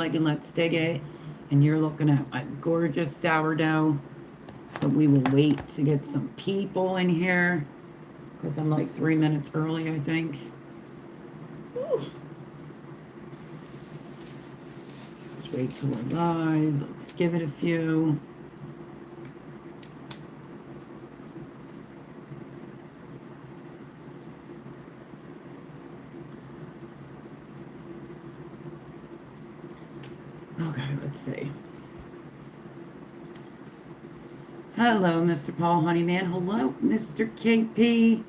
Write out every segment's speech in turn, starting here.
like, and let's dig it. And you're looking at my gorgeous sourdough. But we will wait to get some people in here because I'm like 3 minutes early, I think. Whew. Let's wait till we're live. Let's give it a few. Okay, let's see. Hello, Mr. Paul Honeyman. Hello, Mr. KP.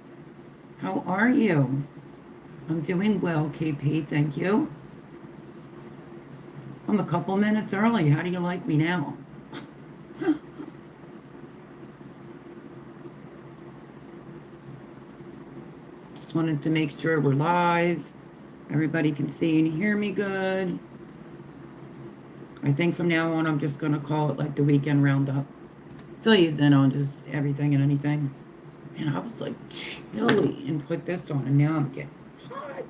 How are you? I'm doing well, KP. Thank you. I'm a couple minutes early. How do you like me now? Just wanted to make sure we're live. Everybody can see and hear me good. I think from now on, I'm just going to call it like the weekend roundup. Fill you in on just everything and anything. And I was like chilly and put this on, and now I'm getting hot.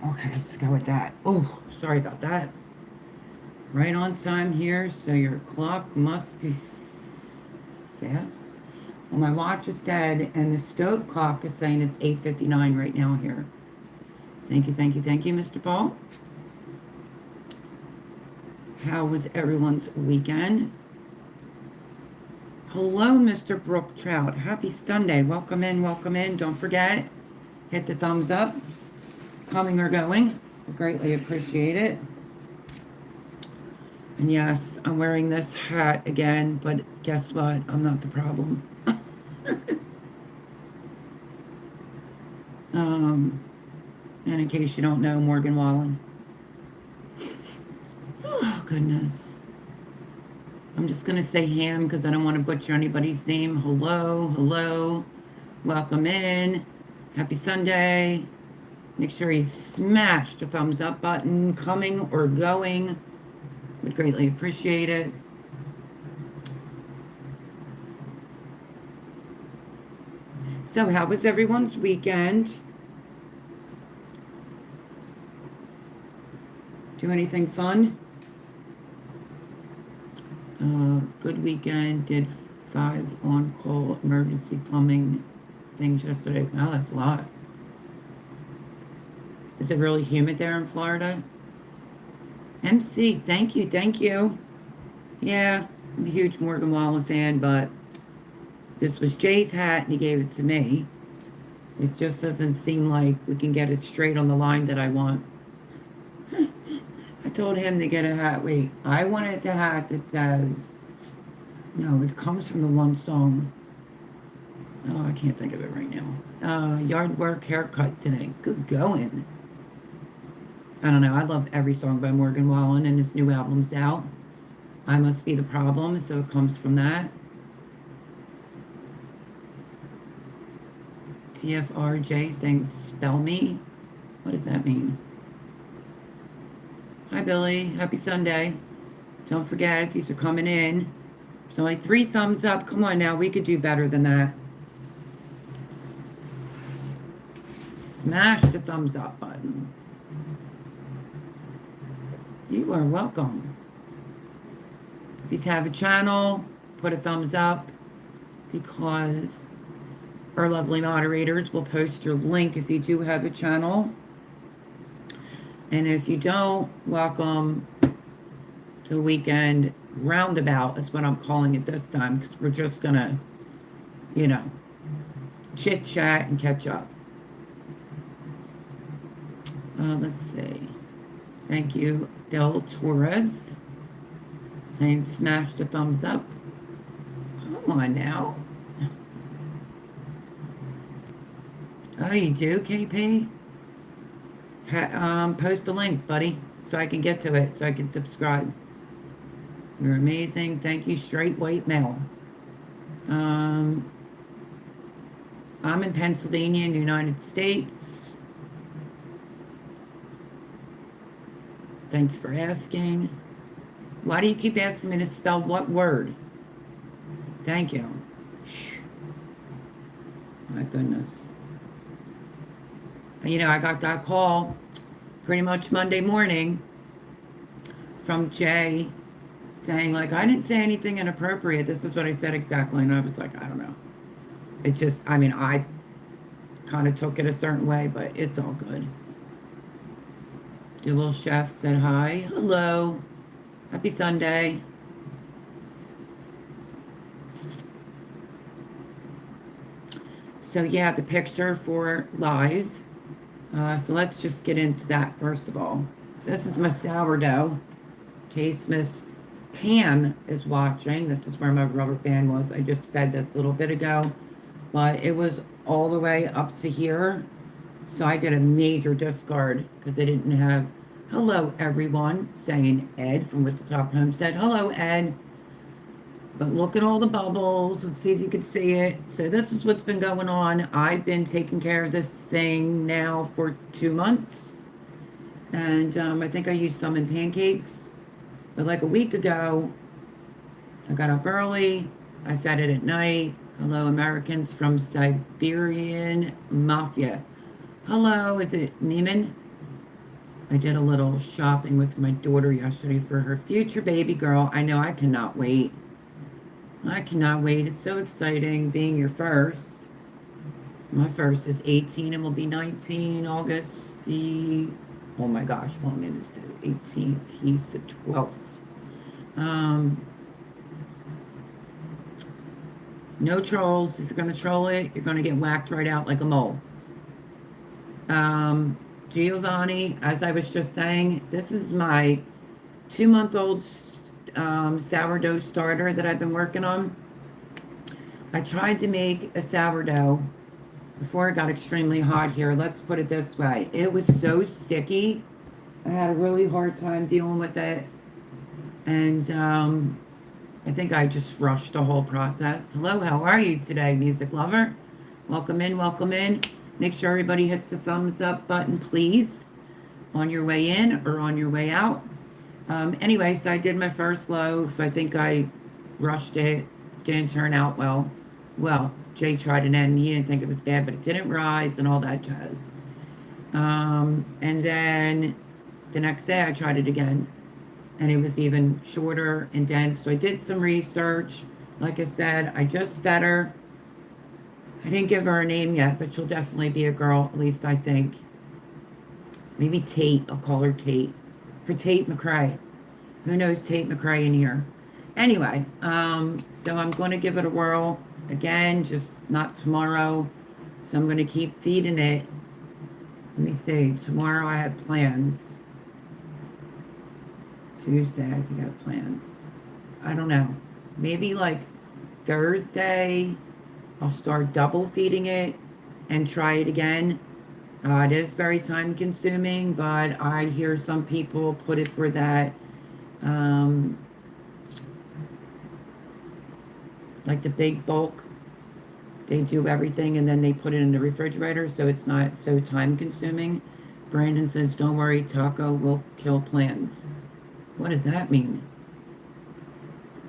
Okay, let's go with that. Oh, sorry about that. Right on time here, so your clock must be fast. Well, my watch is dead, and the stove clock is saying it's 8:59 right now here. Thank you, thank you, thank you, Mr. Paul. How was everyone's weekend? Hello, Mr. Brook Trout. Happy Sunday. Welcome in, welcome in. Don't forget, hit the thumbs up. Coming or going. I greatly appreciate it. And yes, I'm wearing this hat again, but guess what? I'm not the problem. And in case you don't know, Morgan Wallen. Oh, goodness. I'm just going to say ham because I don't want to butcher anybody's name. Hello, hello. Welcome in. Happy Sunday. Make sure you smash the thumbs up button, coming or going. Would greatly appreciate it. So how was everyone's weekend? Do anything fun? Good weekend. Did 5 on-call emergency plumbing things yesterday. Wow, that's a lot. Is it really humid there in Florida? MC, thank you, thank you. Yeah, I'm a huge Morgan Wallen fan, but this was Jay's hat and he gave it to me. It just doesn't seem like we can get it straight on the line that I want. I told him to get a hat. Wait, I wanted the hat that says, no, it comes from the one song. Oh, I can't think of it right now. Yard work haircut today. Good going. I don't know. I love every song by Morgan Wallen, and his new album's out. I Must Be the Problem, so it comes from that. TFRJ saying, spell me. What does that mean? Hi, Billy. Happy Sunday. Don't forget, if you're coming in, there's only 3 thumbs up. Come on now. We could do better than that. Smash the thumbs up button. You are welcome. If you have a channel, put a thumbs up because our lovely moderators will post your link if you do have a channel. And if you don't, welcome to Weekend Roundabout is what I'm calling it this time because we're just going to, you know, chit chat and catch up. Let's see. Thank you, Del Torres, saying smash the thumbs up. Come on now. Oh, you do, KP? Post a link, buddy, so I can get to it, so I can subscribe. You're amazing. Thank you, straight white male. I'm in Pennsylvania in the United States. Thanks for asking. Why do you keep asking me to spell what word? Thank you. My goodness. I got that call pretty much Monday morning from Jay saying, like, I didn't say anything inappropriate. This is what I said exactly. And I was like, I don't know. It just, I kind of took it a certain way, but it's all good. The little chef said hi. Hello. Happy Sunday. So yeah, the picture for live. So let's just get into that first of all. This is my sourdough. In case Miss Pam is watching. This is where my rubber band was. I just fed this a little bit ago. But it was all the way up to here. So I did a major discard because they didn't have hello everyone, saying Ed from Whistletop Homestead. Hello Ed. But look at all the bubbles. Let's see if you can see it. So this is what's been going on. I've been taking care of this thing now for 2 months. And I think I used some in pancakes. But like a week ago, I got up early. I fed it at night. Hello, Americans from Siberian Mafia. Hello, is it Neiman? I did a little shopping with my daughter yesterday for her future baby girl. I know, I cannot wait. I cannot wait. It's so exciting being your first. My first is 18 and will be 19 August the, oh my gosh, well, maybe it's the 18th. He's the 12th. No trolls. If you're going to troll it, you're going to get whacked right out like a mole. Giovanni, as I was just saying, this is my 2-month-old sourdough starter that I've been working on. I tried to make a sourdough before it got extremely hot here. Let's put it this way. It was so sticky. I had a really hard time dealing with it. And I think I just rushed the whole process. Hello, how are you today, music lover? Welcome in, welcome in. Make sure everybody hits the thumbs up button, please, on your way in or on your way out. Anyway, so I did my first loaf. I think I rushed it. Didn't turn out well. Well, Jay tried it and he didn't think it was bad, but it didn't rise and all that jazz. And then the next day I tried it again. And it was even shorter and dense. So I did some research. Like I said, I just fed her. I didn't give her a name yet, but she'll definitely be a girl, at least I think. Maybe Tate. I'll call her Tate. For Tate McRae. Who knows Tate McRae in here? Anyway, so I'm going to give it a whirl. Again, just not tomorrow. So I'm going to keep feeding it. Let me see. Tomorrow I have plans. Tuesday, I think I have plans. I don't know. Maybe like Thursday, I'll start double feeding it and try it again. It is very time consuming, but I hear some people put it for that, like the big bulk. They do everything and then they put it in the refrigerator so it's not so time consuming. Brandon says, don't worry, taco will kill plants. What does that mean?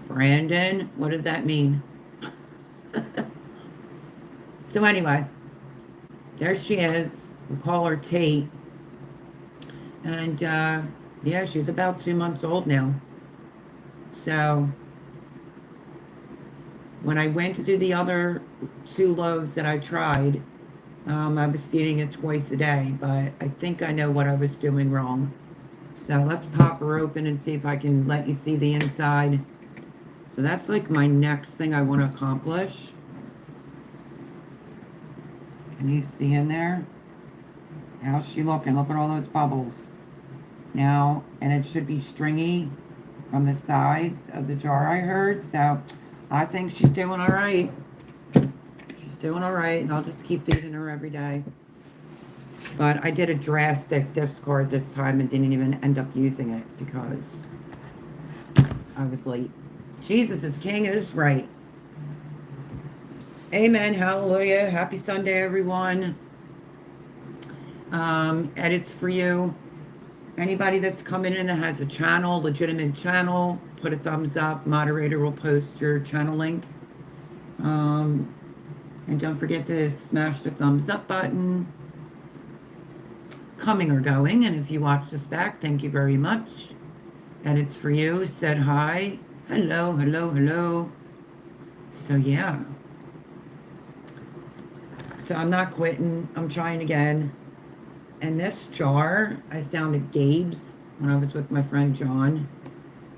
Brandon, what does that mean? So anyway, there she is. We call her Tate. And yeah, she's about 2 months old now. So when I went to do the other 2 loaves that I tried, I was feeding it twice a day, but I think I know what I was doing wrong. So let's pop her open and see if I can let you see the inside. So that's like my next thing I want to accomplish. Can you see in there? How's she looking? Look at all those bubbles. Now, and it should be stringy from the sides of the jar, I heard. So I think she's doing all right. She's doing all right, and I'll just keep feeding her every day. But I did a drastic discard this time and didn't even end up using it because I was late. Jesus is King is right. Amen. Hallelujah. Happy Sunday, everyone. Edits for you. Anybody that's coming in that has a channel, legitimate channel, put a thumbs up. Moderator will post your channel link. And don't forget to smash the thumbs up button. coming or going. And if you watch this back, thank you very much. And it's for you. Said hi. Hello, hello, hello. So yeah. So I'm not quitting. I'm trying again. And this jar I found at Gabe's when I was with my friend John.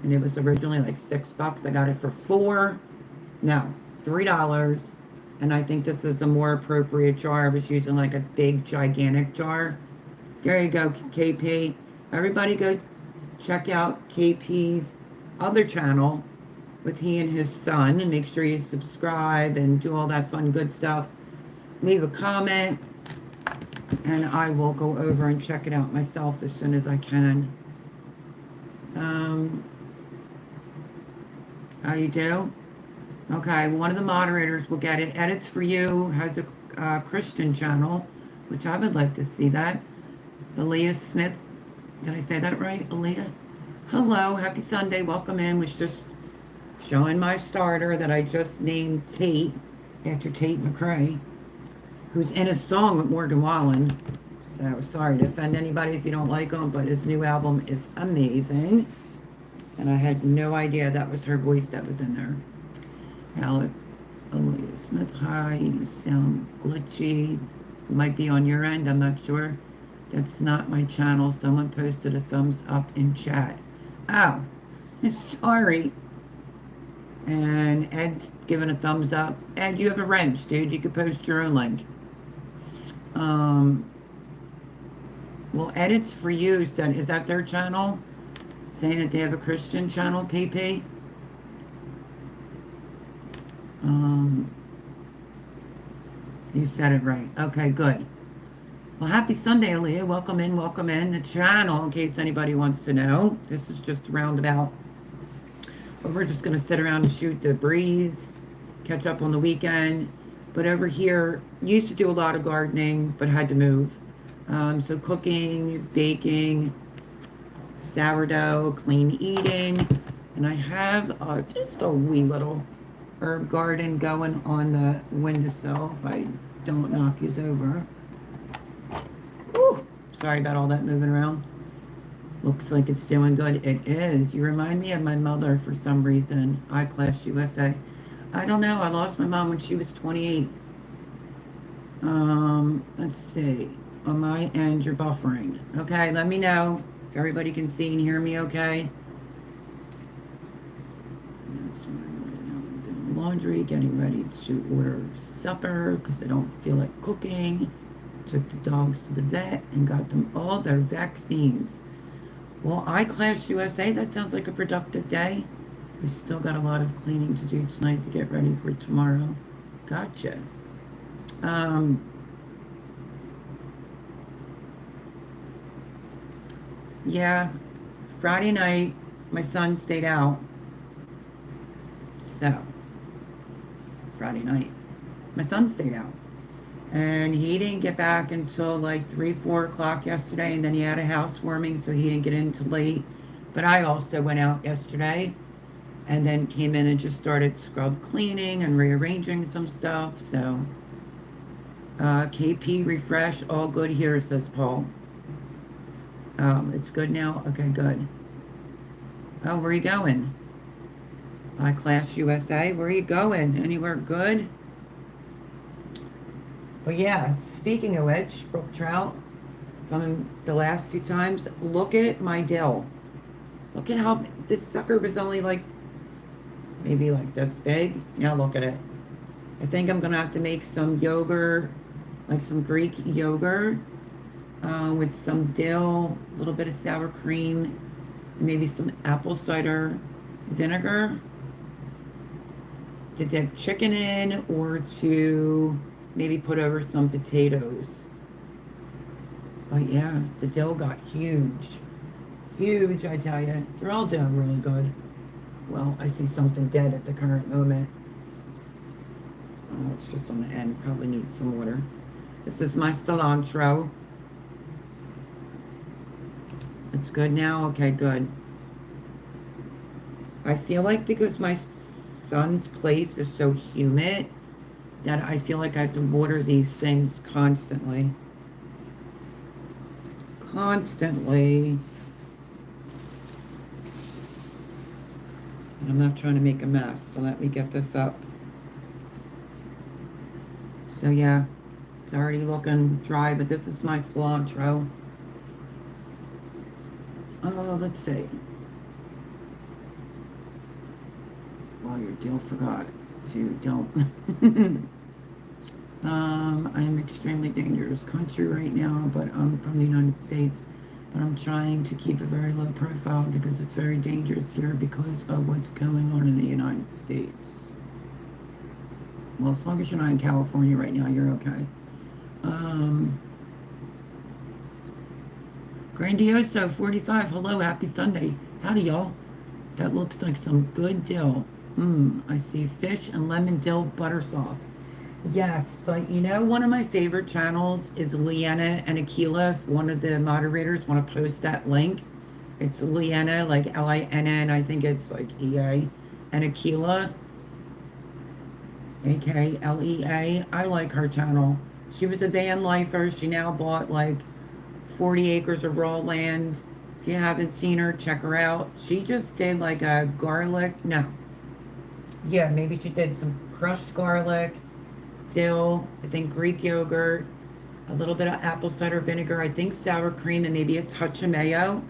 And it was originally like $6. I got it for $3. And I think this is a more appropriate jar. I was using like a big, gigantic jar. There you go, KP. Everybody go check out KP's other channel with he and his son. And make sure you subscribe and do all that fun, good stuff. Leave a comment. And I will go over and check it out myself as soon as I can. How you do? Okay, one of the moderators will get it. Edits for You has a Christian channel, which I would like to see that. Aaliyah Smith, did I say that right, Aaliyah? Hello, happy Sunday, welcome in. Was just showing my starter that I just named Tate, after Tate McRae, who's in a song with Morgan Wallen. So sorry to offend anybody if you don't like him, but his new album is amazing. And I had no idea that was her voice that was in there. Alec, Aaliyah Smith, hi, you sound glitchy. Might be on your end, I'm not sure. That's not my channel. Someone posted a thumbs up in chat. Oh, sorry. And Ed's giving a thumbs up. Ed, you have a wrench, dude. You could post your own link. Well, Edits for You, is that their channel? Saying that they have a Christian channel, KP? You said it right. Okay, good. Well, happy Sunday, Aaliyah. Welcome in the channel, in case anybody wants to know. This is just a roundabout. But we're just going to sit around and shoot the breeze, catch up on the weekend. But over here, used to do a lot of gardening, but had to move. So cooking, baking, sourdough, clean eating. And I have just a wee little herb garden going on the windowsill if I don't knock yous over. Ooh, sorry about all that moving around. Looks like it's doing good. It is. You remind me of my mother for some reason. iClass USA. I don't know. I lost my mom when she was 28. Let's see. On my end, you're buffering. Okay, let me know if everybody can see and hear me okay. Doing laundry, getting ready to order supper because I don't feel like cooking. Took the dogs to the vet and got them all their vaccines. Well, iClass USA, that sounds like a productive day. We still got a lot of cleaning to do tonight to get ready for tomorrow. Gotcha. Yeah, Friday night, my son stayed out. So, Friday night, my son stayed out. And he didn't get back until like 3, 4 o'clock yesterday. And then he had a housewarming, so he didn't get in till late. But I also went out yesterday and then came in and just started scrub cleaning and rearranging some stuff. So, KP refresh, all good here, says Paul. It's good now? Okay, good. Oh, where are you going? iClass USA, where are you going? Anywhere good? But yeah, speaking of which, brook trout, from the last few times, look at my dill. Look at how this sucker was only like, maybe like this big. Now look at it. I think I'm gonna have to make some yogurt, like some Greek yogurt, with some dill, a little bit of sour cream, maybe some apple cider vinegar to dip chicken in, or to maybe put over some potatoes. But yeah, the dill got huge. Huge, I tell you. They're all doing really good. Well, I see something dead at the current moment. Oh, it's just on the end. Probably needs some water. This is my cilantro. It's good now? Okay, good. I feel like because my son's place is so humid that I feel like I have to water these things constantly. constantly. And I'm not trying to make a mess, so let me get this up. So yeah, it's already looking dry, but this is my cilantro. Oh, let's see. Well, your deal forgot to don't. I am extremely dangerous country right now, but I'm from the United States. But I'm trying to keep a very low profile because it's very dangerous here because of what's going on in the United States. Well, as long as you're not in California right now, you're okay. Grandioso 45. Hello, happy Sunday. Howdy, y'all. That looks like some good dill. I see fish and lemon dill butter sauce. Yes, but you know, one of my favorite channels is Leanna and Aquila. If one of the moderators want to post that link, it's Leanna, like L-I-N-N, I think it's like E-A, and Aquila, A-K-L-E-A. I like her channel. She was a van lifer. She now bought like 40 acres of raw land. If you haven't seen her, check her out. She just did like a garlic, no. Yeah, maybe she did some crushed garlic, dill, I think Greek yogurt, a little bit of apple cider vinegar, I think sour cream, and maybe a touch of mayo.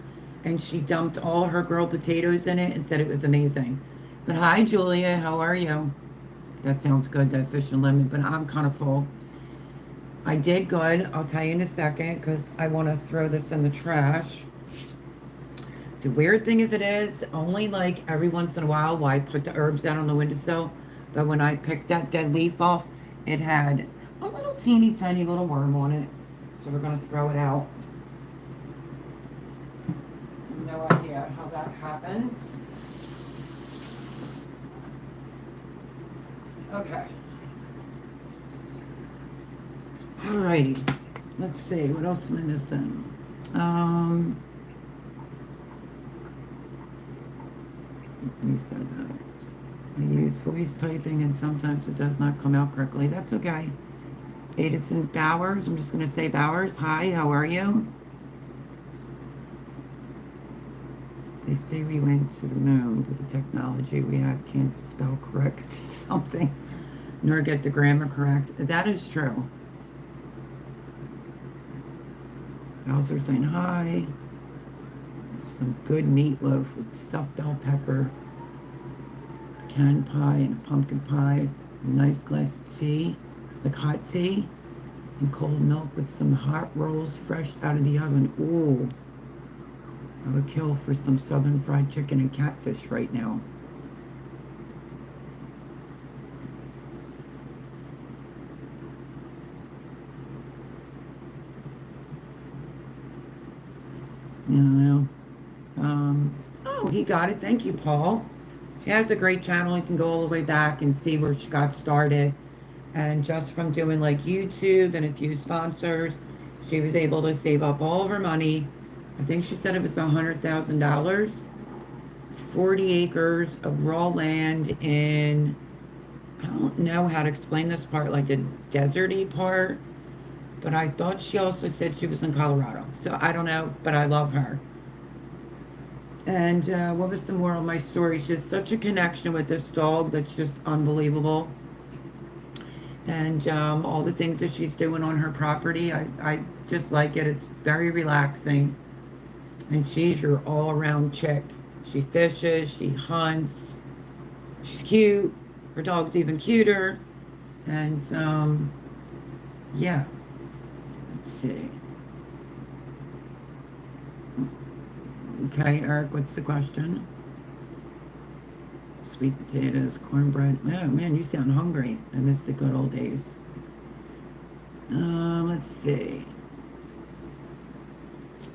And she dumped all her grilled potatoes in it and said it was amazing. But hi, Julia, how are you? That sounds good, that fish and lemon, but I'm kind of full. I did good. I'll tell you in a second because I want to throw this in the trash. The weird thing of it is, only like every once in a while I put the herbs out on the windowsill, but when I picked that dead leaf off, it had a little teeny tiny little worm on it. So we're going to throw it out. No idea how that happens. Okay. Alrighty. Let's see. What else am I missing? You said that. I use voice typing and sometimes it does not come out correctly. That's okay. Edison Bowers. I'm just going to say Bowers. Hi, how are you? They say we went to the moon, but the technology we have can't spell correct something, nor get the grammar correct. That is true. Bowser saying hi. Some good meatloaf with stuffed bell pepper, pecan pie, and a pumpkin pie, a nice glass of tea, like hot tea, and cold milk with some hot rolls fresh out of the oven. Ooh. I would kill for some southern fried chicken and catfish right now. I don't know. Oh, he got it. Thank you, Paul. She has a great channel. You can go all the way back and see where she got started. And just from doing like YouTube and a few sponsors, she was able to save up all of her money. I think she said it was $100,000. It's 40 acres of raw land in, I don't know how to explain this part, like the deserty part. But I thought she also said she was in Colorado. So I don't know, but I love her. And what was the moral of my story? She has such a connection with this dog that's just unbelievable. And all the things that she's doing on her property, I just like it. It's very relaxing. And she's your all-around chick. She fishes, she hunts, she's cute. Her dog's even cuter. And yeah. Let's see. Okay, Eric, what's the question? Sweet potatoes, cornbread. Oh man, you sound hungry. I miss the good old days. Let's see.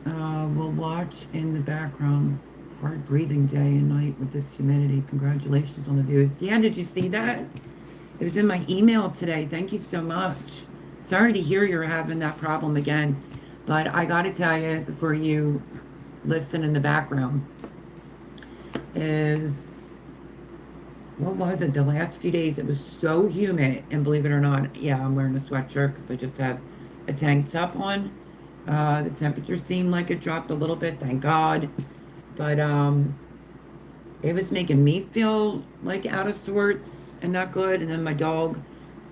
We'll watch in the background. Hard breathing day and night with this humidity. Congratulations on the views. Yeah, did you see that? It was in my email today. Thank you so much. Sorry to hear you're having that problem again, but I got to tell you before you listen in the background is, what was it? The last few days it was so humid, and believe it or not, yeah, I'm wearing a sweatshirt because I just have a tank top on, The temperature seemed like it dropped a little bit, thank God. But it was making me feel like out of sorts and not good. And then my dog,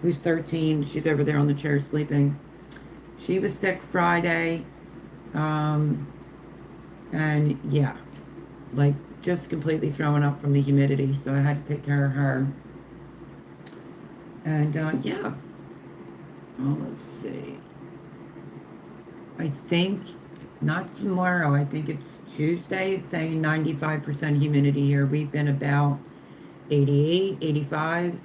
who's 13, she's over there on the chair sleeping. She was sick Friday. Um, and yeah, like just completely throwing up from the humidity. So I had to take care of her. And yeah, oh, let's see. I think not tomorrow. I think it's Tuesday. It's saying 95% humidity here. We've been about 88, 85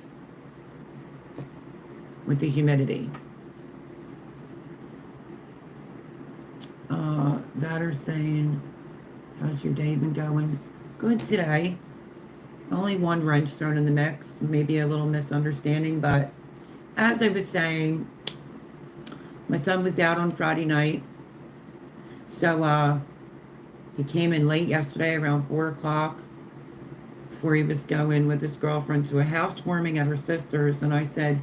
with the humidity. That are saying, how's your day been going? Good today. Only one wrench thrown in the mix. Maybe a little misunderstanding, but as I was saying, my son was out on Friday night. So he came in late yesterday around 4 o'clock before he was going with his girlfriend to a housewarming at her sister's. And I said,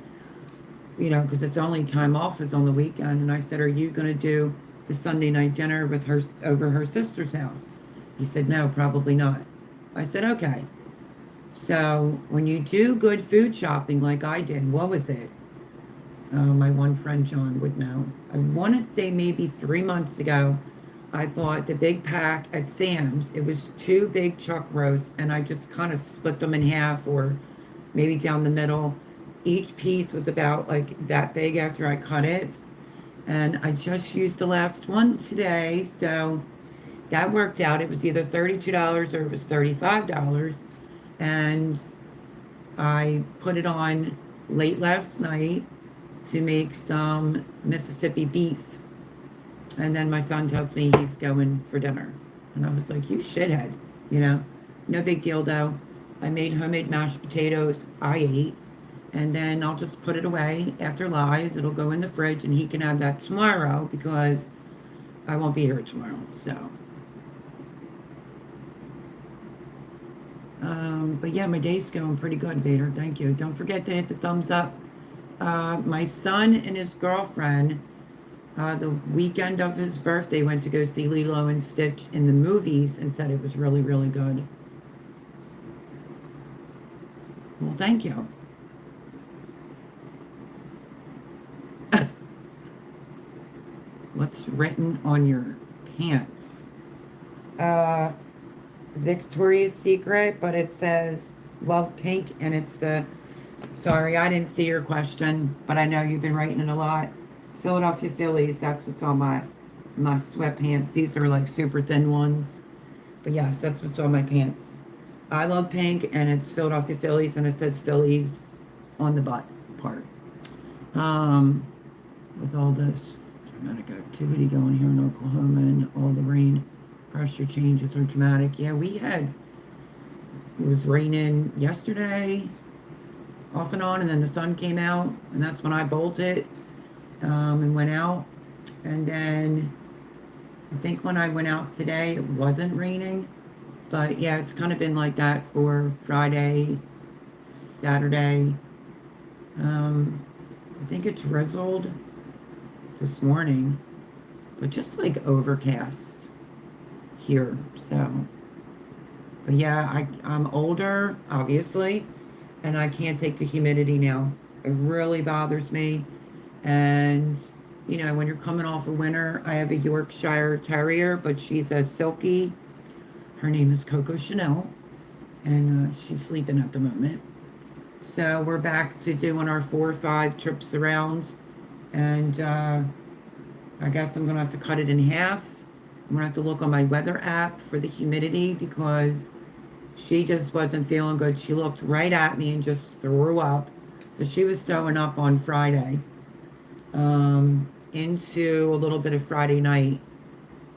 you know, because it's only time off is on the weekend. And I said, are you going to do the Sunday night dinner with her over her sister's house? He said, no, probably not. I said, okay. So when you do good food shopping like I did, what was it? My one friend John would know. I want to say maybe 3 months ago, I bought the big pack at Sam's. It was two big chuck roasts, and I just kind of split them in half or maybe down the middle. Each piece was about like that big after I cut it. And I just used the last one today, so that worked out. It was either $32 or it was $35. And I put it on late last night to make some Mississippi beef. And then my son tells me he's going for dinner. And I was like, you shithead, you know? No big deal though. I made homemade mashed potatoes. I ate. And then I'll just put it away after live. It'll go in the fridge and he can have that tomorrow because I won't be here tomorrow. So, but yeah, my day's going pretty good, Vader. Thank you. Don't forget to hit the thumbs up. My son and his girlfriend, the weekend of his birthday, went to go see Lilo and Stitch in the movies and said it was really, really good. Well, thank you. What's written on your pants? Victoria's Secret, but it says love pink, and it's sorry, I didn't see your question, but I know you've been writing it a lot. Philadelphia Phillies, that's what's on my sweatpants. These are like super thin ones. But yes, that's what's on my pants. I love pink, and it's Philadelphia Phillies, and it says Phillies on the butt part. With all this dramatic activity going here in Oklahoma and all the rain, pressure changes are dramatic. Yeah, it was raining yesterday, off and on, and then the sun came out, and that's when I bolted and went out. And then I think when I went out today, it wasn't raining. But yeah, it's kind of been like that for Friday, Saturday. I think it drizzled this morning, but just like overcast here. So, but yeah, I'm older, obviously, and I can't take the humidity now. It really bothers me. And, you know, when you're coming off of winter, I have a Yorkshire Terrier, but she's a silky. Her name is Coco Chanel, and she's sleeping at the moment. So we're back to doing our 4 or 5 trips around, and I guess I'm going to have to cut it in half. I'm going to have to look on my weather app for the humidity because she just wasn't feeling good. She looked right at me and just threw up. So she was throwing up on Friday into a little bit of Friday night,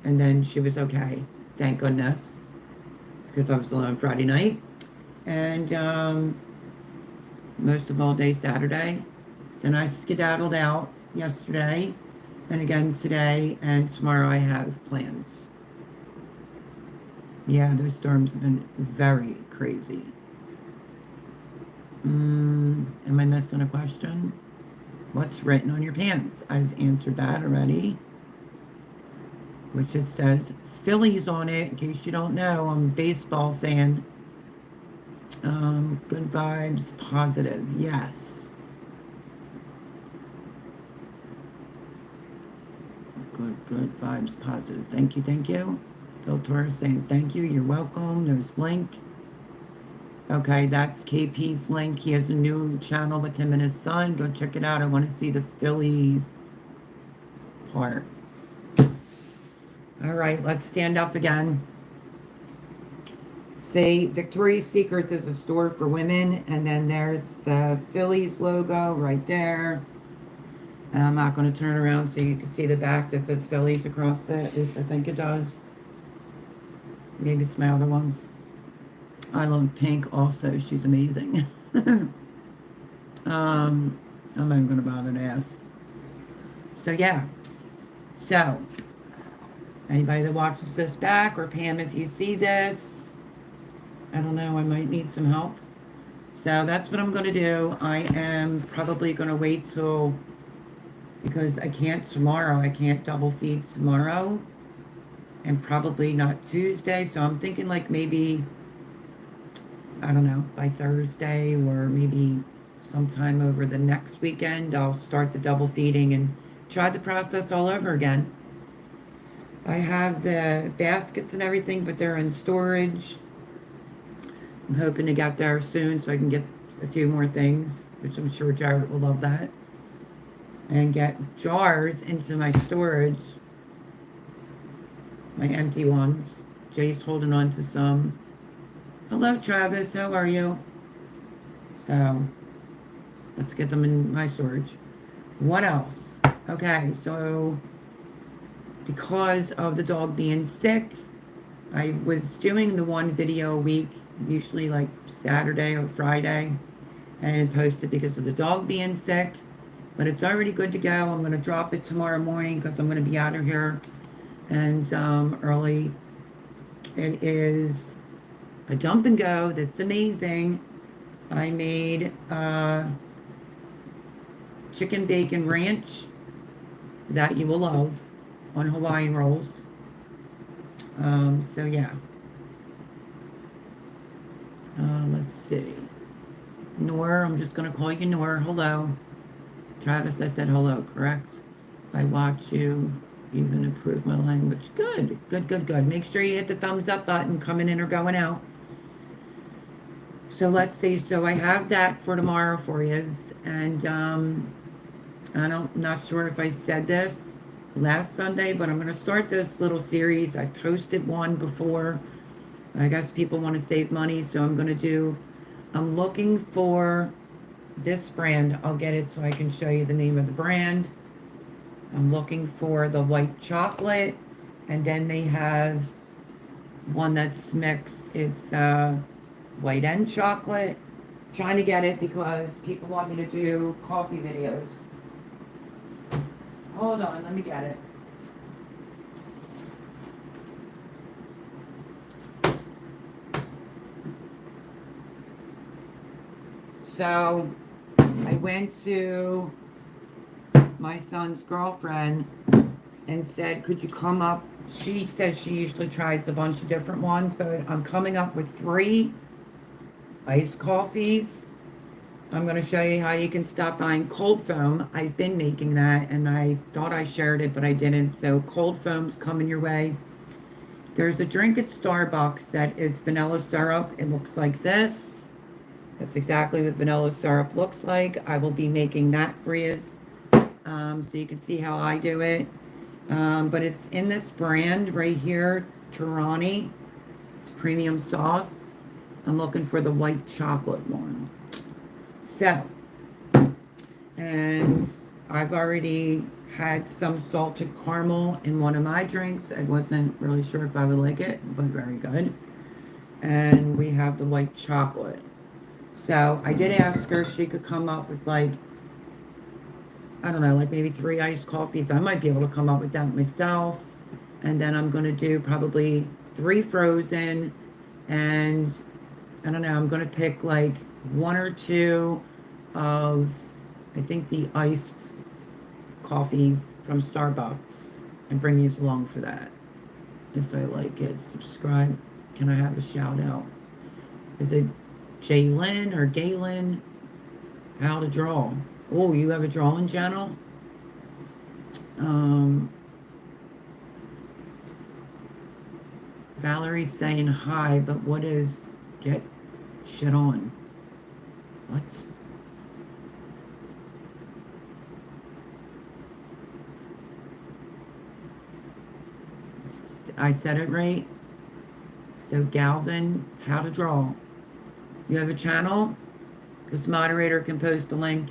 and then she was okay. Thank goodness, because I was alone Friday night. And most of all day Saturday. Then I skedaddled out yesterday and again today, and tomorrow I have plans. Yeah, those storms have been very crazy. Am I missing a question? What's written on your pants? I've answered that already. which it says Phillies on it, in case you don't know. I'm a baseball fan. Good vibes, positive, yes. Good vibes, positive. Thank you, thank you. Bill Torres saying thank you, you're welcome. There's Link. Okay, that's KP's link. He has a new channel with him and his son. Go check it out. I want to see the Phillies part. All right, let's stand up again. Say Victoria's Secrets is a store for women, and then there's the Phillies logo right there. And I'm not going to turn around so you can see the back that says Phillies across it. At least I think it does. Maybe it's my other ones. I love Pink also. She's amazing. I'm not even going to bother to ask. So, yeah. So, anybody that watches this back, or Pam, if you see this, I don't know, I might need some help. So, that's what I'm going to do. I am probably going to wait till, because I can't tomorrow. I can't double feed tomorrow. And probably not Tuesday. So, I'm thinking like maybe, I don't know, by Thursday or maybe sometime over the next weekend, I'll start the double feeding and try the process all over again. I have the baskets and everything, but they're in storage. I'm hoping to get there soon so I can get a few more things, which I'm sure Jarrett will love that. And get jars into my storage, my empty ones. Jay's holding on to some. Hello, Travis. How are you? So, let's get them in my storage. What else? Okay, so because of the dog being sick, I was doing the one video a week, usually like Saturday or Friday, and I didn't post it because of the dog being sick, but it's already good to go. I'm going to drop it tomorrow morning because I'm going to be out of here and early. It is a dump and go that's amazing. I made chicken bacon ranch that you will love on Hawaiian rolls. So yeah. Let's see. Noor, I'm just going to call you Noor. Hello. Travis, I said hello, correct? I watch you. Even improve my language. Good, good, good, good. Make sure you hit the thumbs up button coming in or going out. So let's see. So I have that for tomorrow for you. And I'm not sure if I said this last Sunday, but I'm going to start this little series. I posted one before. I guess people want to save money, so I'm looking for this brand. I'll get it so I can show you the name of the brand. I'm looking for the white chocolate, and then they have one that's mixed. It's white and chocolate. Trying to get it because people want me to do coffee videos. Hold on, let me get it. So, I went to my son's girlfriend and said, could you come up? She said she usually tries a bunch of different ones, but I'm coming up with 3 iced coffees. I'm going to show you how you can stop buying cold foam. I've been making that, and I thought I shared it, but I didn't. So cold foam's coming your way. There's a drink at Starbucks that is vanilla syrup. It looks like this. That's exactly what vanilla syrup looks like. I will be making that for you, so you can see how I do it. But it's in this brand right here, Torani. It's premium sauce. I'm looking for the white chocolate one. So, and I've already had some salted caramel in one of my drinks. I wasn't really sure if I would like it, but very good. And we have the white chocolate. So I did ask her if she could come up with like, I don't know, like maybe 3 iced coffees. I might be able to come up with that myself. And then I'm going to do probably 3 frozen. And I don't know, I'm going to pick like 1 or 2 of, I think, the iced coffees from Starbucks and bring you along for that. if I like it. Subscribe. Can I have a shout out? Is it Jaylyn or Galen? How to draw. Oh, you have a drawing channel? Um, Valerie's saying hi, but what is get shit on? What? I said it right. So Galvin, how to draw. You have a channel? Because moderator can post a link.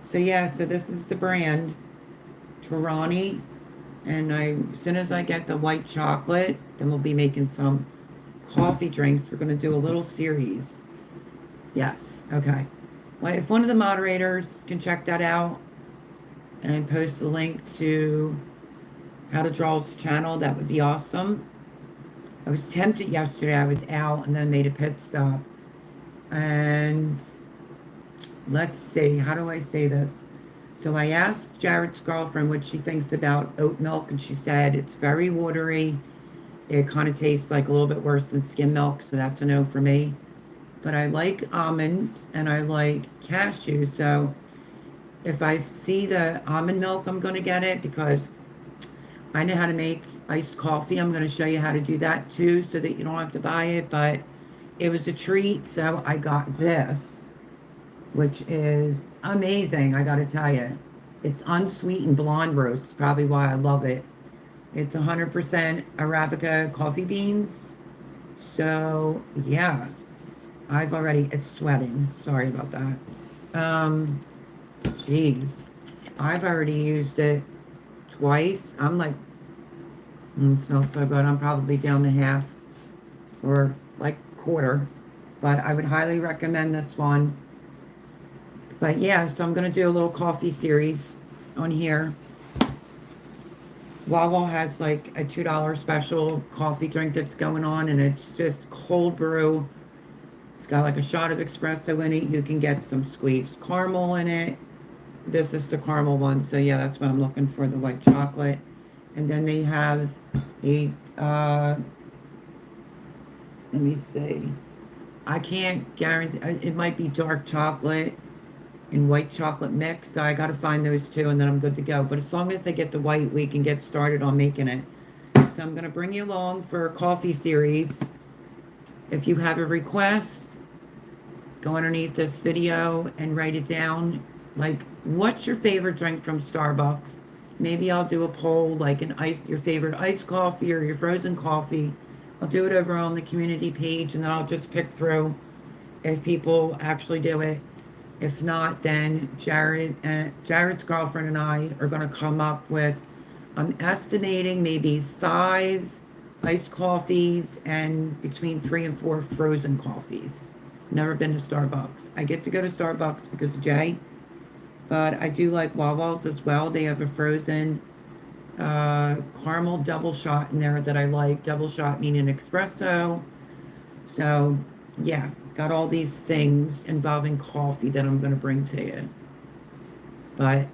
So yeah, so this is the brand, Torani. And as soon as I get the white chocolate, then we'll be making some coffee drinks. We're going to do a little series. Yes, okay. Well, if one of the moderators can check that out and post the link to How to Draw's channel, that would be awesome. I was tempted yesterday. I was out and then made a pit stop. And let's see, how do I say this? So I asked Jared's girlfriend what she thinks about oat milk, and she said it's very watery. It kind of tastes like a little bit worse than skim milk, so that's a no for me. But I like almonds and I like cashews, so if I see the almond milk, I'm going to get it because I know how to make iced coffee. I'm going to show you how to do that too so that you don't have to buy it, but it was a treat, so I got this, which is amazing, I gotta tell you. It's unsweetened blonde roast, probably why I love it. It's 100% Arabica coffee beans. So, yeah, it's sweating. Sorry about that. Jeez. I've already used it twice. I'm like, it smells so good. I'm probably down to half or like quarter. But I would highly recommend this one. But yeah, so I'm going to do a little coffee series on here. Wawa has like a $2 special coffee drink that's going on, and it's just cold brew. It's got like a shot of espresso in it. You can get some squeezed caramel in it. This is the caramel one, so yeah, that's what I'm looking for, the white chocolate. And then they have a, let me see. I can't guarantee, it might be dark chocolate and white chocolate mix, so I got to find those two and then I'm good to go. But as long as I get the white, we can get started on making it. So I'm going to bring you along for a coffee series. If you have a request, go underneath this video and write it down. Like, what's your favorite drink from Starbucks? Maybe I'll do a poll, like your favorite iced coffee or your frozen coffee. I'll do it over on the community page, and then I'll just pick through if people actually do it. If not, then Jared's girlfriend and I are going to come up with, I'm estimating maybe 5 iced coffees and between 3 and 4 frozen coffees. Never been to Starbucks. I get to go to Starbucks because of Jay, but I do like Wawa's as well. They have a frozen caramel double shot in there that I like. Double shot meaning espresso. So, yeah, got all these things involving coffee that I'm going to bring to you. But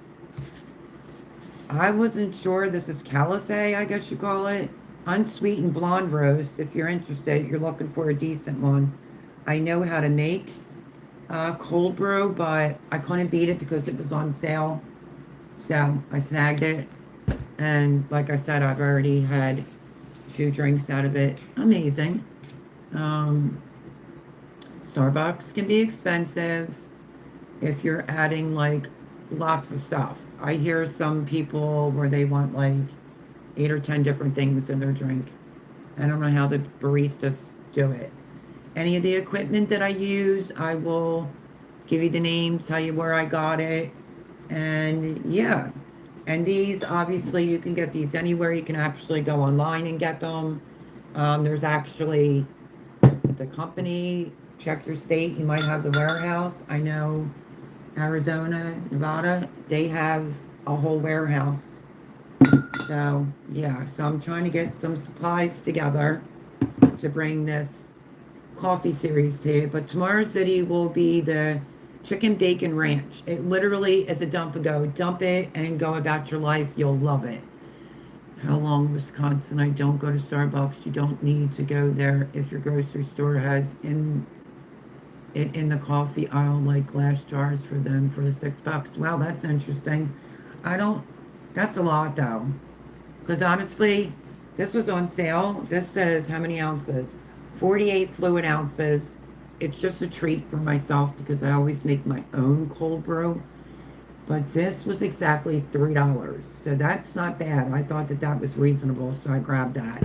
I wasn't sure. This is calife, I guess you call it. Unsweetened blonde roast. If you're interested, you're looking for a decent one. I know how to make cold brew, but I couldn't beat it because it was on sale. So I snagged it. And like I said, I've already had 2 drinks out of it. Amazing. Starbucks can be expensive if you're adding like lots of stuff. I hear some people where they want like 8 or 10 different things in their drink. I don't know how the baristas do it. Any of the equipment that I use, I will give you the name, tell you where I got it, and yeah. And these, obviously, you can get these anywhere. You can actually go online and get them. There's actually the company, check your state, you might have the warehouse. I know Arizona, Nevada, they have a whole warehouse. So, yeah, so I'm trying to get some supplies together to bring this coffee series to you. But tomorrow's video will be the chicken bacon ranch. It literally is a dump and go. Dump it and go about your life. You'll love it. How long in Wisconsin? I don't go to Starbucks. You don't need to go there if your grocery store has in the coffee aisle like glass jars for them for the $6. Wow, that's interesting. I don't. That's a lot though, because honestly, this was on sale. This says how many ounces? 48 fluid ounces. It's just a treat for myself because I always make my own cold brew. But this was exactly $3. So that's not bad. I thought that that was reasonable, so I grabbed that.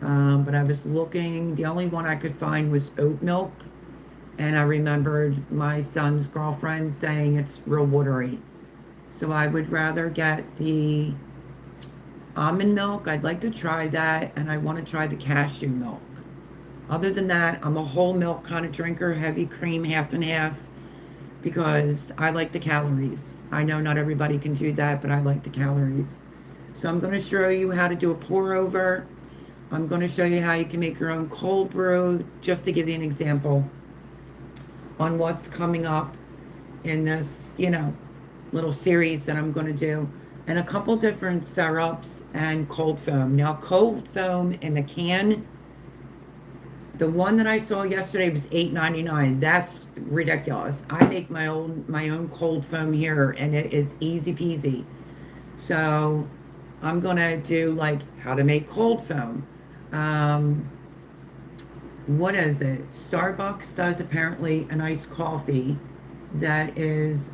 But I was looking, the only one I could find was oat milk. And I remembered my son's girlfriend saying it's real watery. So I would rather get the almond milk. I'd like to try that. And I want to try the cashew milk. Other than that, I'm a whole milk kind of drinker, heavy cream, half and half, because I like the calories. I know not everybody can do that, but I like the calories. So I'm going to show you how to do a pour over. I'm going to show you how you can make your own cold brew, just to give you an example on what's coming up in this, little series that I'm going to do. And a couple different syrups and cold foam. Now, cold foam in the can, the one that I saw yesterday was $8.99. That's ridiculous. I make my own cold foam here, and it is easy peasy. So I'm gonna do like how to make cold foam. Um, what is it? Starbucks does apparently an iced coffee that is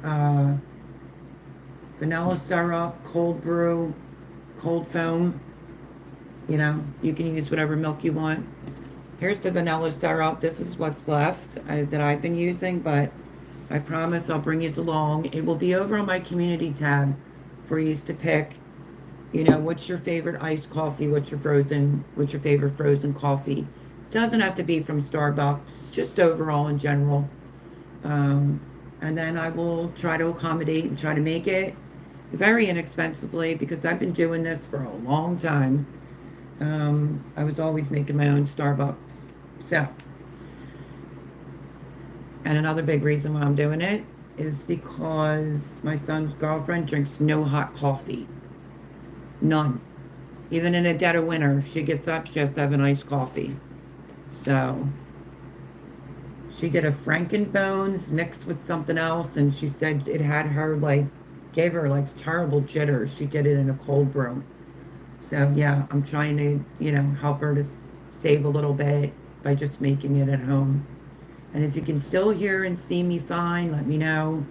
vanilla syrup, cold brew, cold foam. You can use whatever milk you want. Here's the vanilla syrup. This is what's left that I've been using, but I promise I'll bring you along. It will be over on my community tab for you to pick. What's your favorite iced coffee? What's your favorite frozen coffee? Doesn't have to be from Starbucks, just overall in general. And then I will try to accommodate and try to make it very inexpensively because I've been doing this for a long time. I was always making my own Starbucks. So, and another big reason why I'm doing it is because my son's girlfriend drinks no hot coffee. None. Even in the dead of winter, she gets up, she has to have an iced coffee. So, she did a Frankenbones mixed with something else, and she said it had her, gave her, terrible jitters. She did it in a cold brew. So, yeah, I'm trying to, help her to save a little bit by just making it at home. And if you can still hear and see me fine, let me know,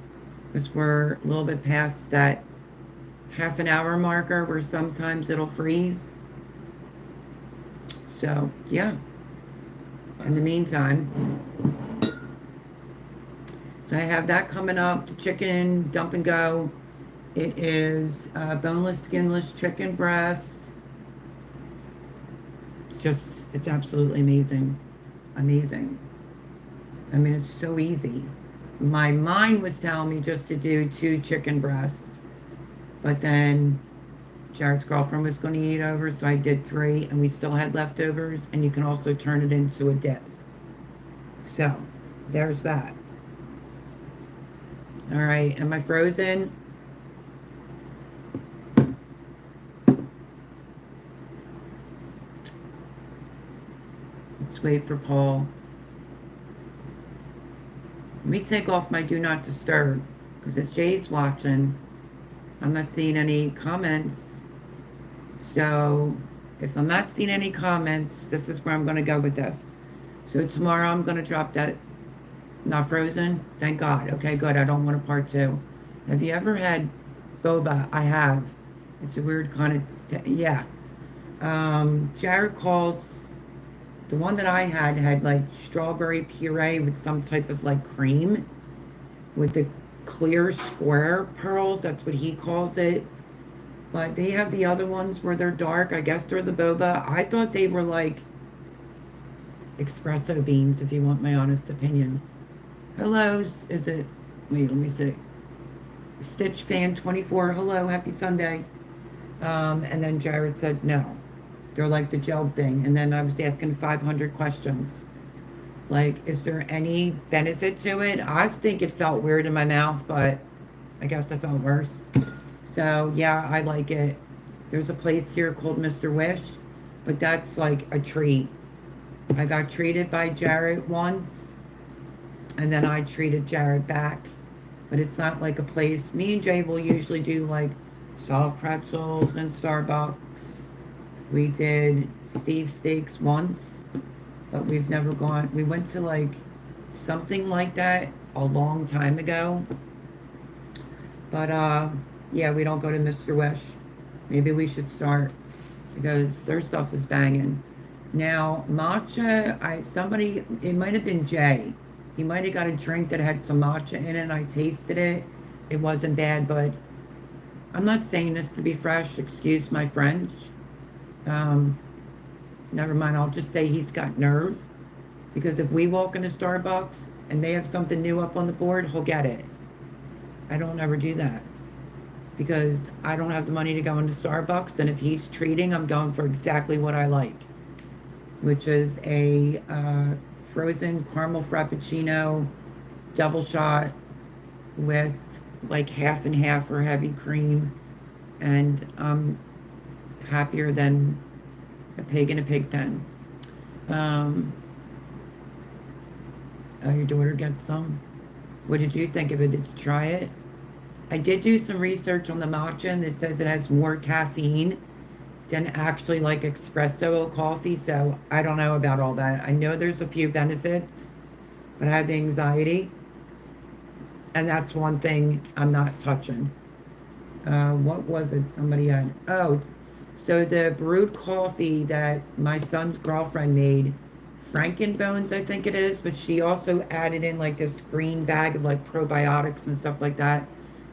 because we're a little bit past that half an hour marker where sometimes it'll freeze. So, yeah. In the meantime, so I have that coming up, the chicken dump and go. It is boneless, skinless chicken breast. It's absolutely amazing. Amazing. I mean, it's so easy. My mind was telling me just to do 2 chicken breasts, but then Jared's girlfriend was going to eat over, so I did 3, and we still had leftovers, and you can also turn it into a dip. So, there's that. All right, am I frozen? Let's wait for Paul. Let me take off my do not disturb, because if Jay's watching, I'm not seeing any comments. So, if I'm not seeing any comments, this is where I'm going to go with this. So tomorrow I'm going to drop that. Not frozen? Thank God. Okay, good. I don't want a part 2. Have you ever had boba? I have. It's a weird kind of, yeah. Jared calls, the one that I had strawberry puree with some type of cream with the clear square pearls. That's what he calls it. But they have the other ones where they're dark. I guess they're the boba. I thought they were espresso beans, if you want my honest opinion. Hello, is it, wait, let me see. Stitch Fan 24, hello, happy Sunday. And then Jared said no. They're like the gel thing. And then I was asking 500 questions. Is there any benefit to it? I think it felt weird in my mouth, but I guess I felt worse. So, yeah, I like it. There's a place here called Mr. Wish, but that's like a treat. I got treated by Jared once, and then I treated Jared back. But it's not like a place. Me and Jay will usually do like soft pretzels and Starbucks. We did Steve Steaks once, but we've never gone. We went to like something like that a long time ago. But yeah, we don't go to Mr. Wish. Maybe we should start because their stuff is banging. Now, matcha, somebody, it might have been Jay. He might have got a drink that had some matcha in it and I tasted it. It wasn't bad, but I'm not saying this to be fresh, excuse my French. Um, Never mind, I'll just say he's got nerve because if we walk into Starbucks and they have something new up on the board, he'll get it. I don't ever do that because I don't have the money to go into Starbucks, and if he's treating, I'm going for exactly what I like, which is a frozen caramel frappuccino double shot with like half and half or heavy cream, and I'm happier than a pig in a pig pen. Oh, your daughter gets some? What did you think of it? Did you try it? I did do some research on the matcha, and it says it has more caffeine than actually like espresso coffee, so I don't know about all that. I know there's a few benefits, but I have anxiety, and that's one thing I'm not touching. What was it somebody had? Oh, so the brewed coffee that my son's girlfriend made, Frankenbones, I think it is, but she also added in like this green bag of like probiotics and stuff like that.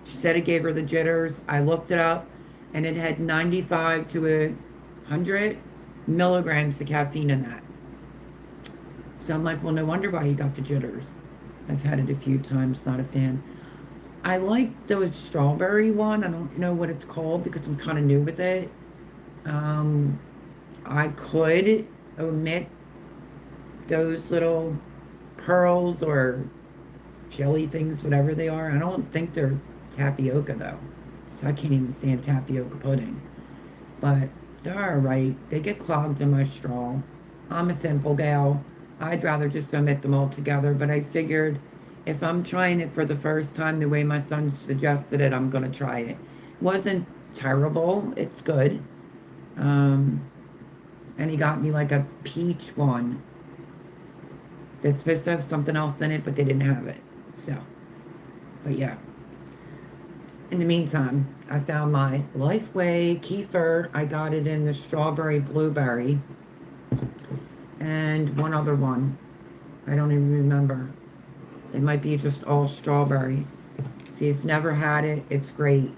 She said it gave her the jitters. I looked it up, and it had 95 to 100 milligrams of caffeine in that. So I'm like, well, no wonder why he got the jitters. I've had it a few times, not a fan. I like the strawberry one. I don't know what it's called because I'm kind of new with it. I could omit those little pearls or jelly things, whatever they are. I don't think they're tapioca though, so I can't even stand tapioca pudding. But they're all right. They get clogged in my straw. I'm a simple gal. I'd rather just omit them all together, but I figured if I'm trying it for the first time the way my son suggested it, I'm going to try it. Wasn't terrible. It's good. And he got me like a peach one. They're supposed to have something else in it, but they didn't have it. So, but yeah. In the meantime, I found my Lifeway kefir. I got it in the strawberry blueberry. And one other one. I don't even remember. It might be just all strawberry. If you've never had it, it's great.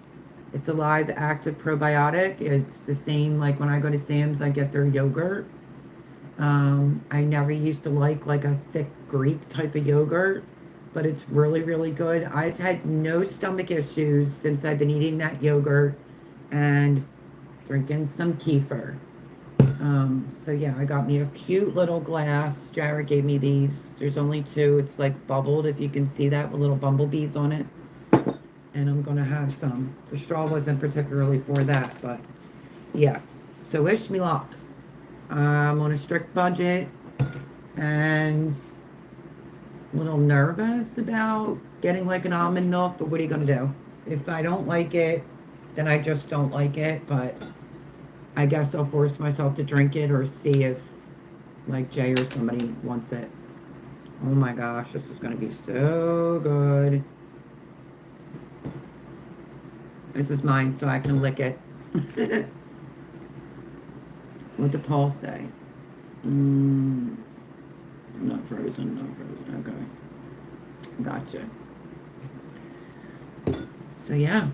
It's a live active probiotic. It's the same like when I go to Sam's, I get their yogurt. I never used to like a thick Greek type of yogurt, but it's really, really good. I've had no stomach issues since I've been eating that yogurt and drinking some kefir. So yeah, I got me a cute little glass. Jared gave me these. There's only two. It's like bubbled, if you can see that, with little bumblebees on it. And I'm gonna have some. The straw wasn't particularly for that, but yeah. So wish me luck. I'm on a strict budget and a little nervous about getting like an almond milk, but what are you gonna do? If I don't like it, then I just don't like it, but I guess I'll force myself to drink it or see if like Jay or somebody wants it. Oh my gosh, this is gonna be so good. This is mine, so I can lick it. What did Paul say? Not frozen, not frozen. Okay. Gotcha. So yeah.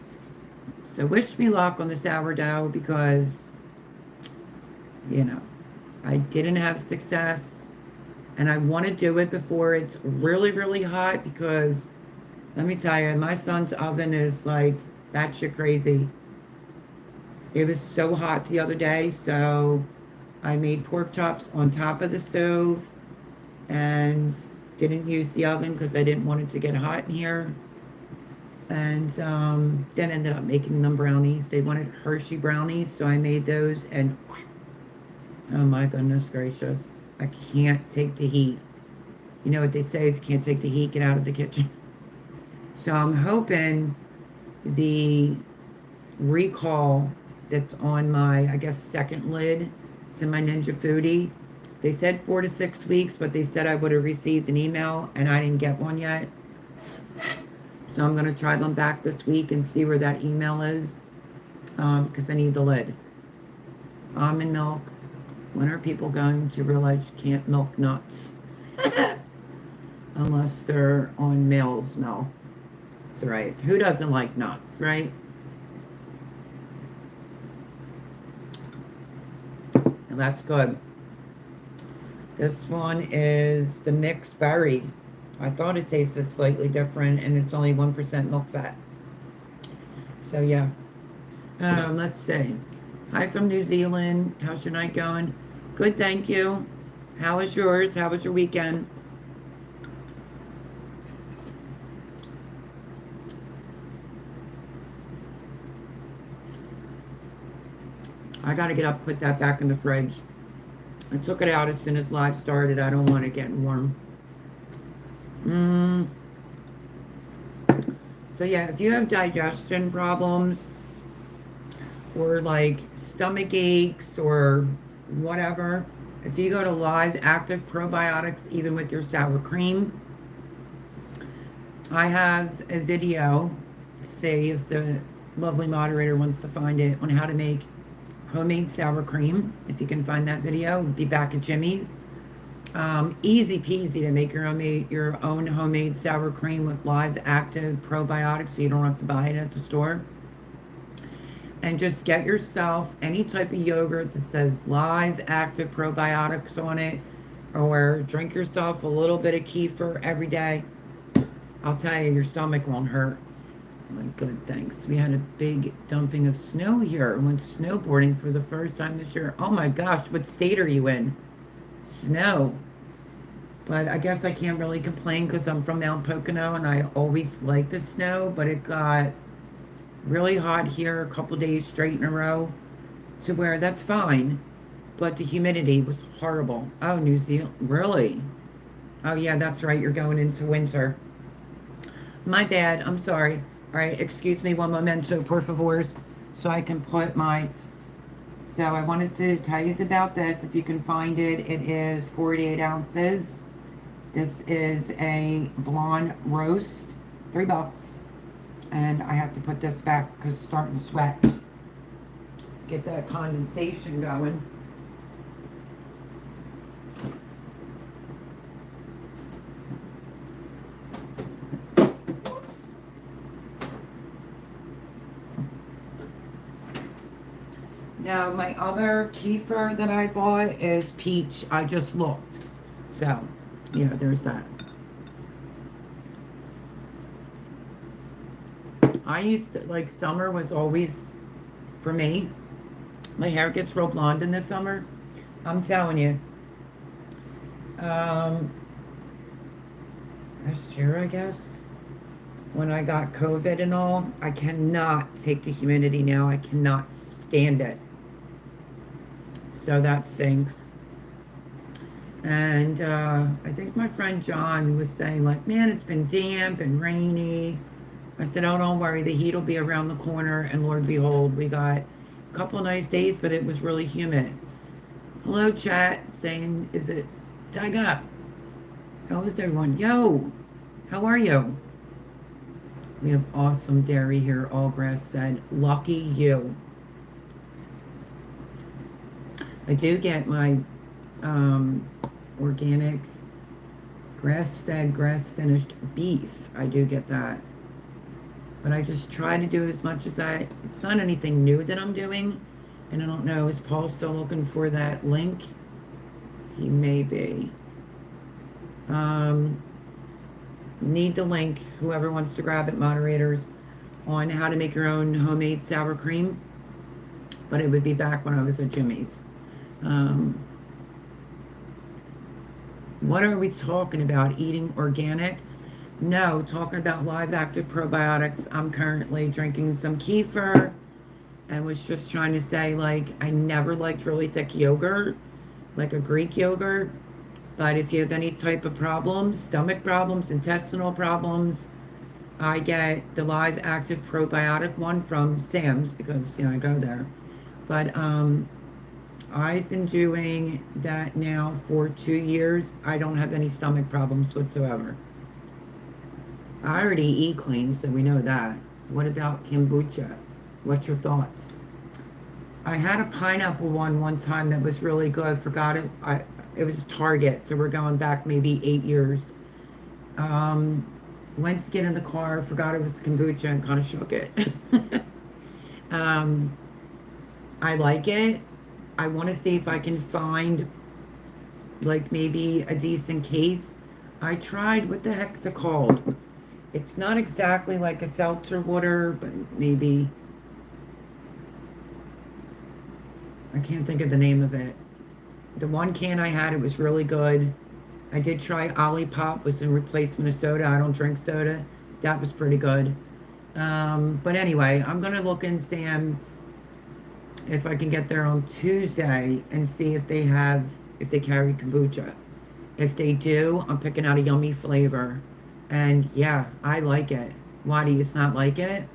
So wish me luck on the sourdough because, you know, I didn't have success. And I want to do it before it's really, really hot because, let me tell you, my son's oven is like batshit crazy. It was so hot the other day, so I made pork chops on top of the stove and didn't use the oven because I didn't want it to get hot in here. And then ended up making them brownies. They wanted Hershey brownies, so I made those. And oh my goodness gracious, I can't take the heat. You know what they say, if you can't take the heat, get out of the kitchen. So I'm hoping the recall that's on my, I guess, second lid, it's in my Ninja Foodie. They said 4 to 6 weeks, but they said I would have received an email, and I didn't get one yet. So I'm going to try them back this week and see where that email is, because I need the lid. Almond milk. When are people going to realize you can't milk nuts? Unless they're on male's milk. That's right. Who doesn't like nuts, right? And that's good. This one is the mixed berry. I thought it tasted slightly different, and it's only 1% milk fat. So yeah. Let's see. Hi from New Zealand. How's your night going? Good, thank you. How was yours? How was your weekend? I gotta get up, put that back in the fridge. I took it out as soon as live started. I don't want it getting warm. So yeah, if you have digestion problems or like stomach aches or whatever, if you go to Live Active Probiotics, even with your sour cream, I have a video, say if the lovely moderator wants to find it, on how to make homemade sour cream. If you can find that video, it'll be back at Jimmy's. Easy peasy to make your own homemade sour cream with Live Active Probiotics, so you don't have to buy it at the store. And just get yourself any type of yogurt that says Live Active Probiotics on it, or drink yourself a little bit of kefir every day. I'll tell you, your stomach won't hurt. My good, thanks. We had a big dumping of snow here. I went snowboarding for the first time this year. Oh my gosh, what state are you in? Snow. But I guess I can't really complain because I'm from Mount Pocono and I always like the snow, but it got really hot here a couple days straight in a row to where that's fine, but the humidity was horrible. Oh, New Zealand, really? Oh yeah, that's right, you're going into winter. My bad, I'm sorry. All right, excuse me one momento, por favor, so I can put my... So I wanted to tell you about this. If you can find it, it is 48 ounces. This is a blonde roast, $3. And I have to put this back because it's starting to sweat. Get that condensation going. Now, my other kefir that I bought is peach. I just looked. So, yeah, there's that. I used to, like, summer was always, for me, my hair gets real blonde in the summer. I'm telling you. Last year, I guess, when I got COVID and all, I cannot take the humidity now. I cannot stand it. So that stinks. And I think my friend John was saying, like, man, it's been damp and rainy. I said, oh, don't worry, the heat will be around the corner, and Lord behold, we got a couple of nice days, but it was really humid. Hello, chat, saying, is it Tyga? How is everyone? Yo, how are you? We have awesome dairy here, all grass-fed. Lucky you. I do get my organic grass-fed, grass-finished beef. I do get that. But I just try to do as much as it's not anything new that I'm doing. And I don't know, is Paul still looking for that link? He may be. Need the link, whoever wants to grab it, moderators, on how to make your own homemade sour cream. But it would be back when I was at Jimmy's. What are we talking about? Eating organic? No, talking about live active probiotics, I'm currently drinking some kefir and was just trying to say, like, I never liked really thick yogurt, like a Greek yogurt. But if you have any type of problems, stomach problems, intestinal problems, I get the live active probiotic one from Sam's because, I go there. But I've been doing that now for 2 years. I don't have any stomach problems whatsoever. I already eat clean, so we know that. What about kombucha? What's your thoughts? I had a pineapple one time that was really good. Forgot it. It was Target, so we're going back maybe 8 years. Um, Went to get in the car, forgot it was kombucha, and kind of shook it. um, I like it. I want to see if I can find like maybe a decent case. I tried, what the heck's it called? It's not exactly like a seltzer water, but maybe, I can't think of the name of it. The one can I had, it was really good. I did try Olipop, was in replacement of soda. I don't drink soda. That was pretty good. But anyway, I'm gonna look in Sam's if I can get there on Tuesday and see if they carry kombucha. If they do, I'm picking out a yummy flavor. And yeah, I like it. Why do you not like it?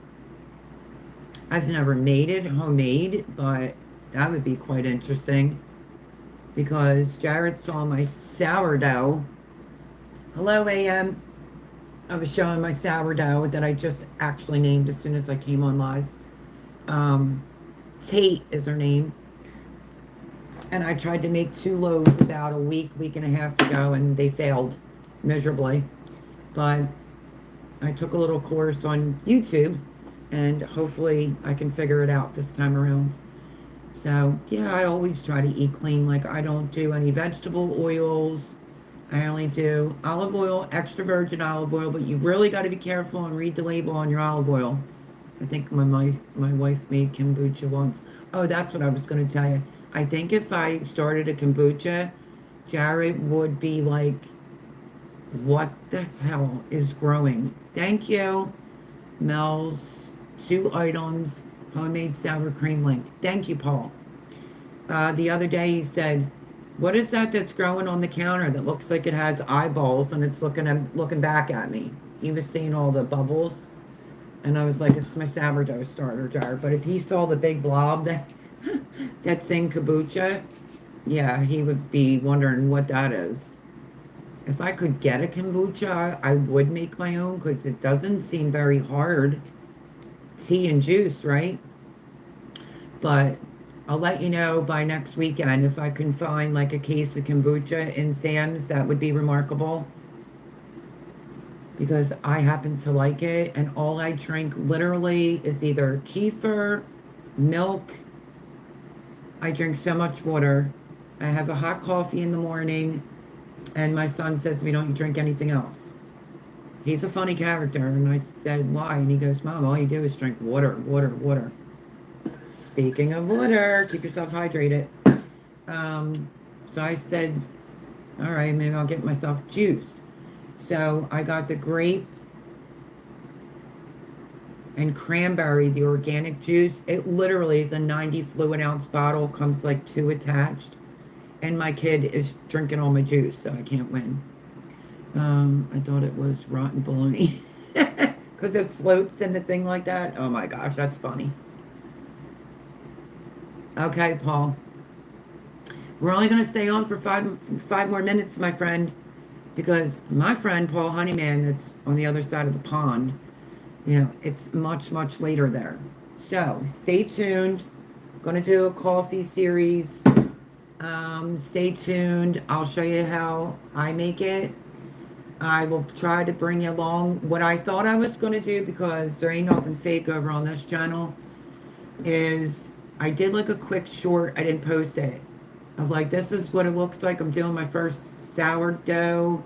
I've never made it homemade, but that would be quite interesting because Jared saw my sourdough. Hello, AM. I was showing my sourdough that I just actually named as soon as I came on live. Um, Tate is her name. And I tried to make 2 loaves about a week and a half ago, and they failed miserably. But I took a little course on YouTube, and hopefully I can figure it out this time around. So, yeah, I always try to eat clean. Like, I don't do any vegetable oils. I only do olive oil, extra virgin olive oil, but you really got to be careful and read the label on your olive oil. I think my wife made kombucha once. Oh, that's what I was going to tell you. I think if I started a kombucha, Jared would be like, what the hell is growing? Thank you, Mel's 2 items, homemade sour cream link. Thank you, Paul. The other day he said, what is that that's growing on the counter that looks like it has eyeballs and it's looking back at me? He was seeing all the bubbles. And I was like, it's my sourdough starter jar. But if he saw the big blob that's in kombucha, yeah, he would be wondering what that is. If I could get a kombucha, I would make my own because it doesn't seem very hard. Tea and juice, right? But I'll let you know by next weekend if I can find like a case of kombucha in Sam's. That would be remarkable because I happen to like it, and all I drink literally is either kefir, milk. I drink so much water. I have a hot coffee in the morning, and my son says to me, don't you drink anything else? He's a funny character, and I said, why? And he goes, Mom, all you do is drink water, water, water. Speaking of water, keep yourself hydrated. So I said, all right, maybe I'll get myself juice. So I got the grape and cranberry, the organic juice. It literally is a 90 fluid ounce bottle, comes like 2 attached. And my kid is drinking all my juice, so I can't win. I thought it was rotten bologna. Because it floats in a thing like that. Oh my gosh, that's funny. Okay, Paul. We're only going to stay on for five more minutes, my friend. Because my friend, Paul Honeyman, that's on the other side of the pond, it's much, much later there. So, stay tuned. I'm going to do a coffee series. Stay tuned. I'll show you how I make it. I will try to bring you along. What I thought I was going to do, because there ain't nothing fake over on this channel, is I did like a quick short. I didn't post it. Of like, this is what it looks like. I'm doing my first sourdough.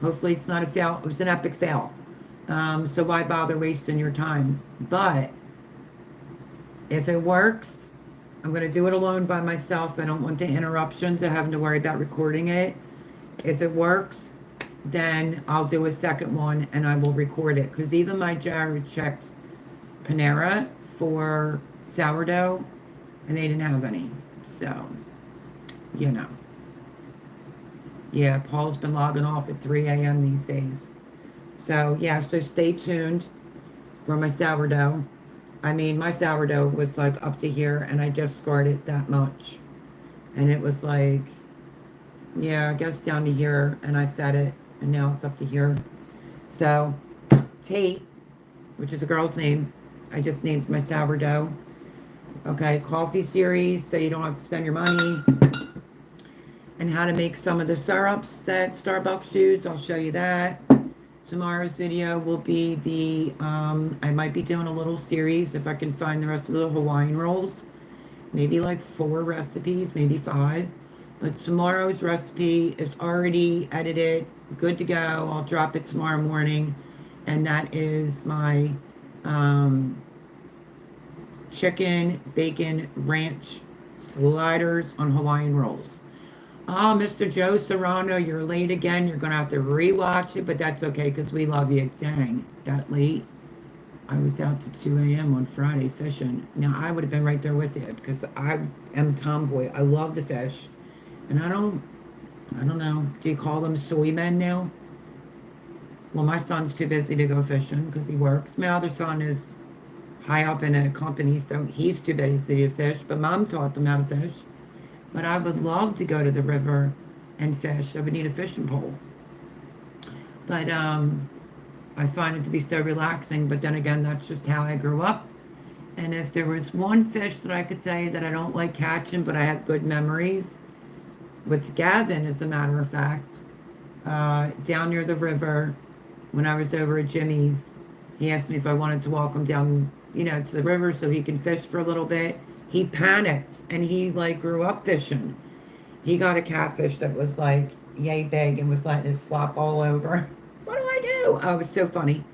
Hopefully it's not a fail. It was an epic fail. So why bother wasting your time? But if it works, I'm going to do it alone by myself. I don't want the interruptions of having to worry about recording it. If it works, then I'll do a second one and I will record it. Because even my Jared checked Panera for sourdough and they didn't have any. So, you know. Yeah, Paul's been logging off at 3 a.m. these days. So, yeah, so stay tuned for my sourdough. I mean, my sourdough was like up to here and I just scored it that much. And it was like, yeah, I guess down to here and I fed it and now it's up to here. So, Tate, which is a girl's name, I just named my sourdough. Okay, coffee series, so you don't have to spend your money. And how to make some of the syrups that Starbucks use, I'll show you that. Tomorrow's video will be I might be doing a little series if I can find the rest of the Hawaiian rolls. Maybe like 4 recipes, maybe 5. But tomorrow's recipe is already edited, good to go. I'll drop it tomorrow morning. And that is my chicken bacon ranch sliders on Hawaiian rolls. Oh, Mr. Joe Serrano, you're late again. You're going to have to rewatch it, but that's okay because we love you. Dang, that late. I was out to 2 a.m. on Friday fishing. Now, I would have been right there with you because I am a tomboy. I love to fish. And I don't know. Do you call them soy men now? Well, my son's too busy to go fishing because he works. My other son is high up in a company, so he's too busy to fish. But Mom taught them how to fish. But I would love to go to the river and fish. I would need a fishing pole. But I find it to be so relaxing. But then again, that's just how I grew up. And if there was one fish that I could say that I don't like catching, but I have good memories, with Gavin, as a matter of fact, down near the river, when I was over at Jimmy's, he asked me if I wanted to walk him down, to the river so he can fish for a little bit. He panicked and he like grew up fishing. He got a catfish that was like yay big and was letting it flop all over. What do I do? Oh, it was so funny.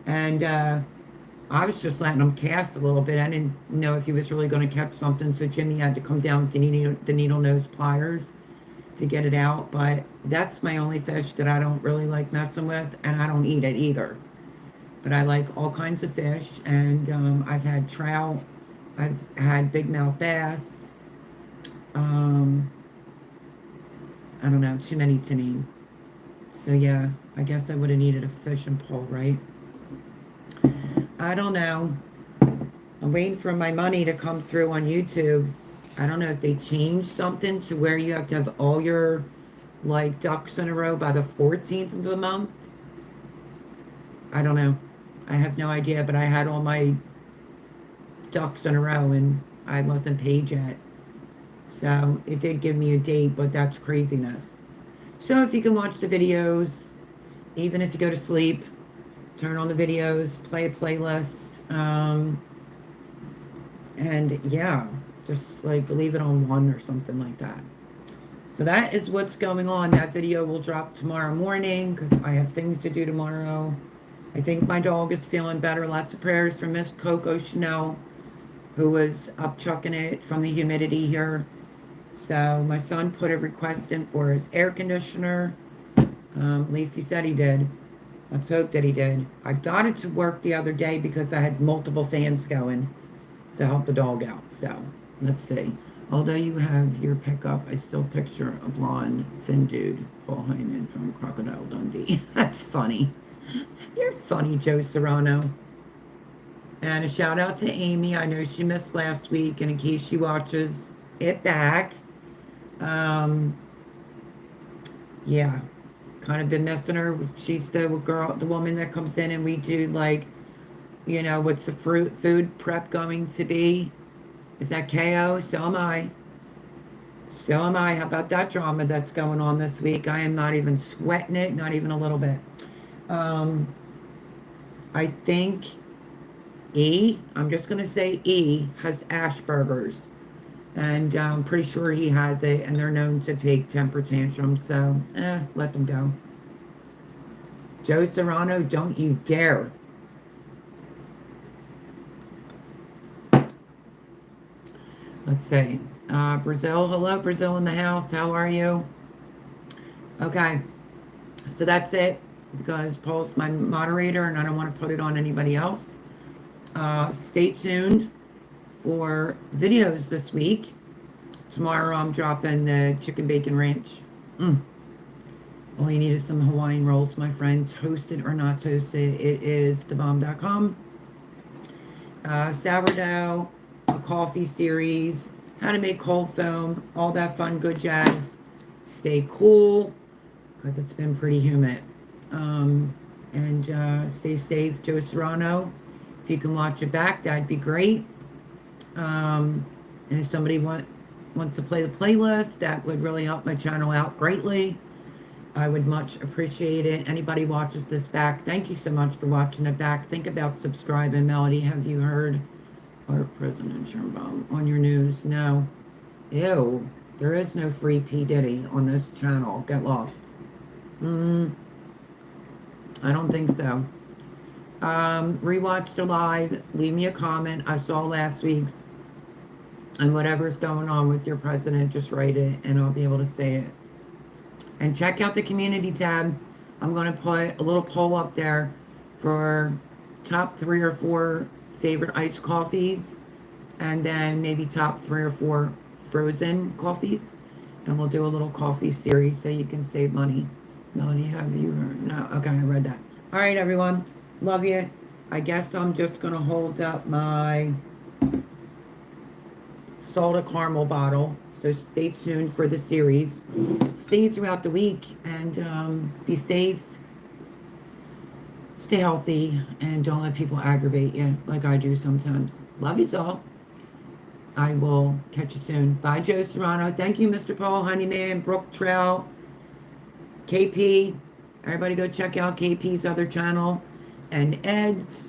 And I was just letting him cast a little bit. I didn't know if he was really going to catch something, so Jimmy had to come down with the needle nose pliers to get it out. But that's my only fish that I don't really like messing with, and I don't eat it either. But I like all kinds of fish, and I've had trout, I've had big mouth bass. I don't know, too many to name. So yeah, I guess I would have needed a fishing pole, right? I don't know. I'm waiting for my money to come through on YouTube. I don't know if they changed something to where you have to have all your like ducks in a row by the 14th of the month. I don't know. I have no idea, but I had all my ducks in a row and I wasn't paid yet. So it did give me a date, but that's craziness. So if you can watch the videos, even if you go to sleep, turn on the videos, play a playlist, and yeah, just like leave it on 1 or something like that. So that is what's going on. That video will drop tomorrow morning because I have things to do tomorrow. I think my dog is feeling better. Lots of prayers for Miss Coco Chanel, who was up chucking it from the humidity here. So my son put a request in for his air conditioner. At least he said he did. Let's hope that he did. I got it to work the other day because I had multiple fans going to help the dog out. So let's see. Although you have your pickup, I still picture a blonde, thin dude, Paul Hyman from Crocodile Dundee. That's funny. You're funny, Joe Serrano. And a shout out to Amy. I know she missed last week, and in case she watches it back, yeah, kind of been messing her. She's the woman that comes in and we do like, what's the food prep going to be? Is that KO? So am I. So am I. How about that drama that's going on this week? I am not even sweating it, not even a little bit. I think I'm just going to say has Asperger's. And I'm pretty sure he has it, and they're known to take temper tantrums, so let them go. Joe Serrano, don't you dare. Let's see. Brazil, hello, Brazil in the house. How are you? Okay. So that's it, because Paul's my moderator and I don't want to put it on anybody else. Stay tuned for videos this week. Tomorrow I'm dropping the chicken bacon ranch. All you need is some Hawaiian rolls, my friend. Toasted or not toasted, it is thebomb.com. Sourdough, a coffee series, how to make cold foam, all that fun, good jazz. Stay cool, because it's been pretty humid. And stay safe, Joe Serrano. If you can watch it back, that'd be great. And if somebody wants to play the playlist, that would really help my channel out greatly. I would much appreciate it. Anybody watches this back, thank you so much for watching it back. Think about subscribing. Melody, have you heard our President Sherbaum on your news? No. Ew. There is no free P. Diddy on this channel. Get lost. I don't think so. Rewatch the live. Leave me a comment. I saw last week. And whatever's going on with your president, just write it and I'll be able to say it. And check out the community tab. I'm going to put a little poll up there for top 3 or 4 favorite iced coffees. And then maybe top 3 or 4 frozen coffees. And we'll do a little coffee series so you can save money. Melanie, have you heard? No. Okay, I read that. All right, everyone. Love you. I guess I'm just going to hold up my Sourdough caramel bottle. So stay tuned for the series. See you throughout the week and be safe. Stay healthy and don't let people aggravate you like I do sometimes. Love you all. I will catch you soon. Bye, Joe Serrano. Thank you, Mr. Paul, Honeyman, Brook Trail, KP. Everybody go check out KP's other channel and Ed's.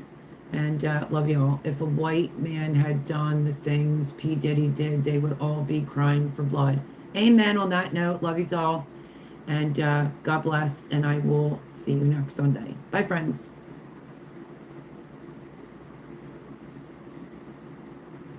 And love you all. If a white man had done the things P. Diddy did, they would all be crying for blood. Amen on that note. Love you all. And God bless. And I will see you next Sunday. Bye, friends.